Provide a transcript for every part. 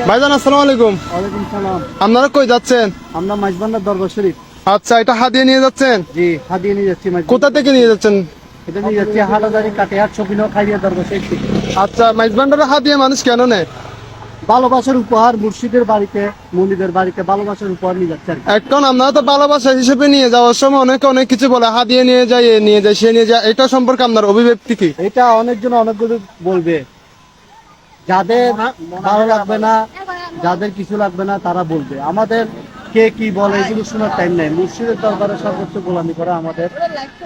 ভাইজান আসসালামু আলাইকুম। ওয়ালাইকুম সালাম। আপনারা কই যাচ্ছেন? আমরা মাইজবান্ডার দরবার শরীফ। আচ্ছা, এটা হাদিয়া নিয়ে যাচ্ছেন? জি, হাদিয়া নিয়ে যাচ্ছি। কোথা থেকে নিয়ে যাচ্ছেন? এটা নিয়ে যাচ্ছি হাটাদারি কাটিহাট সবিনয় খাইয়া দরবার শরীফ থেকে। আচ্ছা, মাইজবান্ডারের হাদিয়া মানুষ কেন নেয়? ভালোবাসার উপহার, মুর্শিদের বাড়িতে, মুনিদের বাড়িতে ভালোবাসার উপহার নিয়ে যাচ্ছে। এখন আপনারা তো ভালোবাসা হিসেবে নিয়ে যাওয়ার সময় অনেকে অনেক কিছু বলে, হাদিয়া নিয়ে যায়, এ নিয়ে যায়, সে নিয়ে যায়। এটা সম্পর্কে আপনার অভিব্যক্তি কি? এটা অনেকজন অনেকগুলো বলবে, যাদের ভালো লাগবে না, যাদের কিছু লাগবে না তারা বলবে। আমাদের কে কি বলে এগুলো শোনার টাইম নেই। মুর্শিদের দরবারে সর্বোচ্চ গোলামি করা আমাদের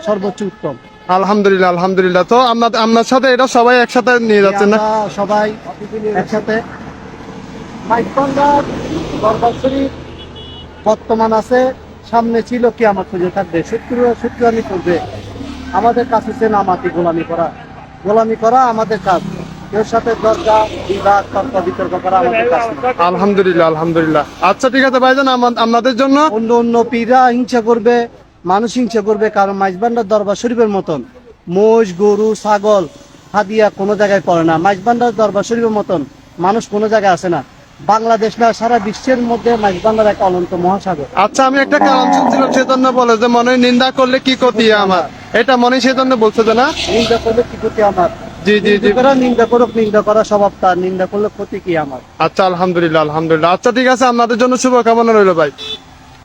সর্বোচ্চ উত্তম। আলহামদুলিল্লাহ, আলহামদুলিল্লাহ। তো আপনার সাথে এটা সবাই একসাথে নিয়ে যাচ্ছেন না? আমরা সবাই একসাথে। মাইজবান্ডার দরবার শরীফ বর্তমান আছে, সামনে ছিল কিয়ামত পর্যন্ত থাকবে। শুক্রানি করবে। আমাদের কাছে হচ্ছে নামাতি গোলামি করা আমাদের কাজ। এর সাথে দরজা বিবাদ তর্ক বিতর্ক করা আমাদের কাজ না। আলহামদুলিল্লাহ, আলহামদুলিল্লাহ। আচ্ছা, ঠিক আছে ভাইজান, আপনাদের জন্য অন্য অন্য পীররা হিংসা করবে, মানুষ হিংসা করবে, কারণ মাইজবান্ডার দরবার শরীফের মতন মোষ গরু ছাগল হাদিয়া কোনো জায়গায় পড়ে না। মাইজবান্ডার দরবার শরীফের মতন মানুষ কোনো জায়গায় আসে না। বাংলাদেশ না, সারা বিশ্বের মধ্যে মাইজবান্ডার একটা অনন্ত মহাসাগর। আচ্ছা, আমি একটা কালাম শুনছিলাম, সেজন্য বলে যে মনে নিন্দা করলে কি ক্ষতি আমার, এটা মনে সেজন্য বলছে যে না? নিন্দা করলে কি ক্ষতি আমার? জি জি জি। নিন্দা করুক, নিন্দা করা স্বভাব তার, নিন্দা করলে ক্ষতি কি আমার? আচ্ছা, আলহামদুলিল্লাহ, আলহামদুলিল্লাহ। আচ্ছা, ঠিক আছে, আপনাদের জন্য শুভকামনা রইল ভাই।